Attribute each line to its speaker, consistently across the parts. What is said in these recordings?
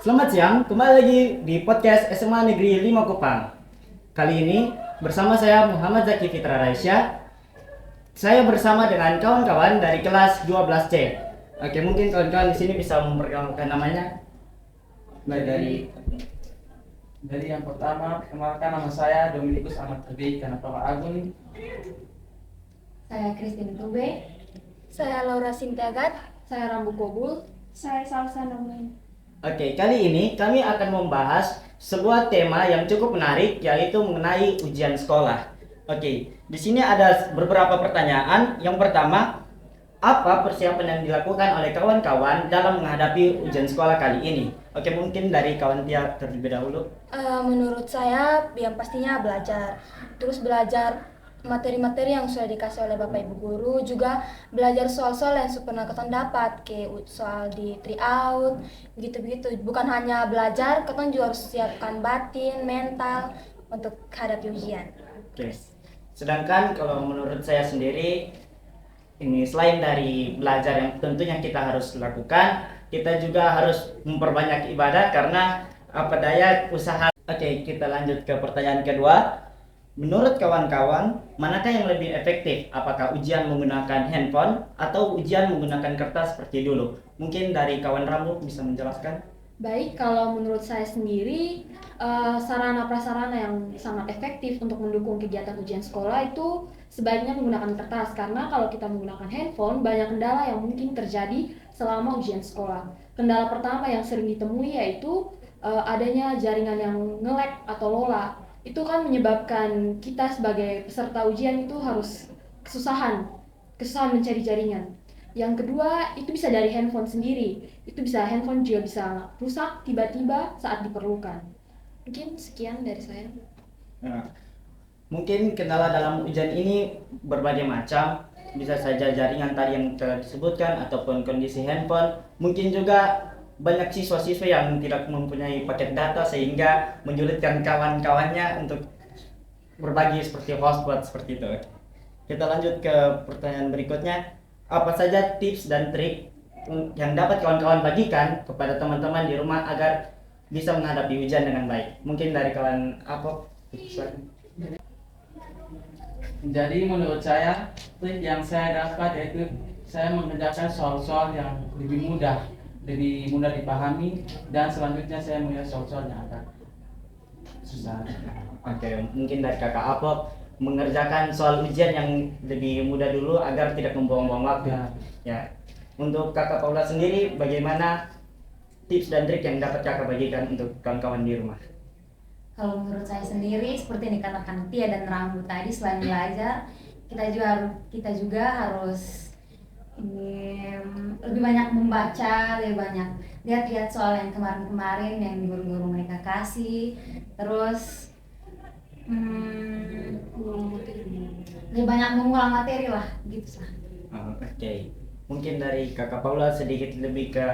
Speaker 1: Selamat siang, kembali lagi di podcast SMA Negeri 5 Kupang. Kali ini bersama saya Muhammad Zaki Fitra Raisya. Saya bersama dengan kawan-kawan dari kelas 12C. Oke, mungkin kawan-kawan di sini bisa memperkenalkan namanya.
Speaker 2: Baik, dari yang pertama, perkenalkan nama saya Dominikus Ahmad Tebi Kanatoka Agung.
Speaker 3: Saya Christine Tube.
Speaker 4: Saya Laura Sintiagat.
Speaker 3: Saya Rambu Kobul.
Speaker 4: Saya Salsa Nomen.
Speaker 1: Oke, kali ini kami akan membahas sebuah tema yang cukup menarik, yaitu mengenai ujian sekolah. Oke, di sini ada beberapa pertanyaan. Yang pertama, apa persiapan yang dilakukan oleh kawan-kawan dalam menghadapi ujian sekolah kali ini? Oke, mungkin dari kawan Tia terlebih dahulu.
Speaker 4: Menurut saya yang pastinya belajar. Terus belajar materi-materi yang sudah dikasih oleh Bapak Ibu Guru, juga belajar soal-soal yang pernah kita dapat, kayak soal di tryout, begitu-begitu. Bukan hanya belajar, kita juga harus siapkan batin, mental untuk hadapi ujian.
Speaker 1: Oke. Sedangkan kalau menurut saya sendiri, ini selain dari belajar yang tentunya kita harus lakukan, kita juga harus memperbanyak ibadah karena apa daya usaha. Oke, kita lanjut ke pertanyaan kedua. Menurut kawan-kawan, manakah yang lebih efektif? Apakah ujian menggunakan handphone atau ujian menggunakan kertas seperti dulu? Mungkin dari kawan Rambu bisa menjelaskan?
Speaker 3: Baik, kalau menurut saya sendiri, sarana prasarana yang sangat efektif untuk mendukung kegiatan ujian sekolah itu sebaiknya menggunakan kertas, karena kalau kita menggunakan handphone, banyak kendala yang mungkin terjadi selama ujian sekolah. Kendala pertama yang sering ditemui yaitu adanya jaringan yang nge-lag atau lola. Itu kan menyebabkan kita sebagai peserta ujian itu harus kesusahan mencari jaringan. Yang kedua, itu bisa dari handphone sendiri. Itu bisa handphone juga bisa rusak tiba-tiba saat diperlukan. Mungkin sekian dari saya.
Speaker 1: Nah, mungkin kendala dalam ujian ini berbagai macam. Bisa saja jaringan tadi yang telah disebutkan ataupun kondisi handphone. Mungkin juga banyak siswa-siswa yang tidak mempunyai paket data sehingga menyulitkan kawan-kawannya untuk berbagi seperti hotspot seperti itu. Kita lanjut ke pertanyaan berikutnya. Apa saja tips dan trik yang dapat kawan-kawan bagikan kepada teman-teman di rumah agar bisa menghadapi ujian dengan baik? Mungkin dari kawan Apok.
Speaker 2: Jadi menurut saya, trik yang saya dapat yaitu saya mengerjakan soal-soal yang lebih mudah dipahami, dan selanjutnya saya melihat soal-soal yang agak susah.
Speaker 1: Oke, mungkin dari kakak Apok mengerjakan soal ujian yang lebih mudah dulu agar tidak membuang-buang waktu. Ya. Untuk kakak Paula sendiri, bagaimana tips dan trik yang dapat kakak bagikan untuk kawan-kawan di rumah?
Speaker 3: Kalau menurut saya sendiri, seperti yang dikatakan Tia dan Rambu tadi, selain belajar, kita juga harus lebih banyak membaca, lebih banyak lihat-lihat soal yang kemarin-kemarin yang guru-guru mereka kasih, terus lebih banyak mengulang materi lah, gitu sah.
Speaker 1: Oke. Mungkin dari kakak Paula sedikit lebih ke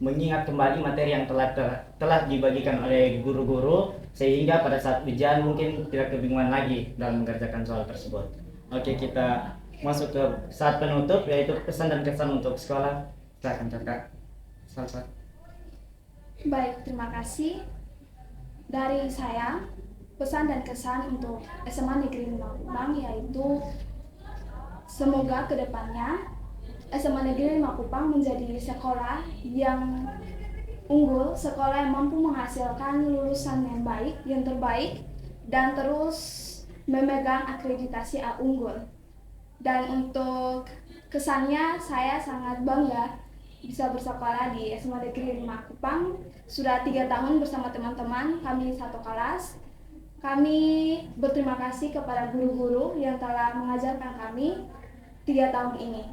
Speaker 1: mengingat kembali materi yang telah dibagikan oleh guru-guru sehingga pada saat ujian mungkin tidak kebingungan lagi dalam mengerjakan soal tersebut. Oke, kita masuk ke saat penutup, yaitu pesan dan kesan untuk sekolah. Silakan kakak Salsa.
Speaker 4: Baik, terima kasih. Dari saya, pesan dan kesan untuk SMA Negeri 5 Kupang yaitu semoga kedepannya SMA Negeri 5 Kupang menjadi sekolah yang unggul, sekolah yang mampu menghasilkan lulusan yang baik, yang terbaik, dan terus memegang akreditasi A unggul. Dan untuk kesannya, saya sangat bangga bisa bersekolah di SMA Negeri 5 Kupang. Sudah 3 tahun bersama teman-teman, kami satu kelas. Kami berterima kasih kepada guru-guru yang telah mengajarkan kami 3 tahun ini.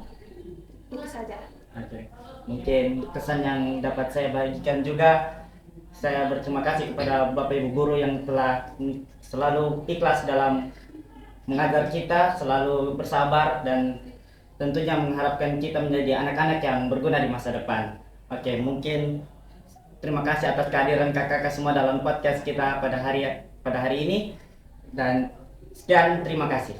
Speaker 4: Itu saja.
Speaker 1: Oke. Mungkin kesan yang dapat saya bagikan juga, saya berterima kasih kepada Bapak Ibu guru yang telah selalu ikhlas dalam mengajar kita, selalu bersabar, dan tentunya mengharapkan kita menjadi anak-anak yang berguna di masa depan. Oke, mungkin terima kasih atas kehadiran kakak-kakak semua dalam podcast kita pada hari ini, dan sekian, terima kasih.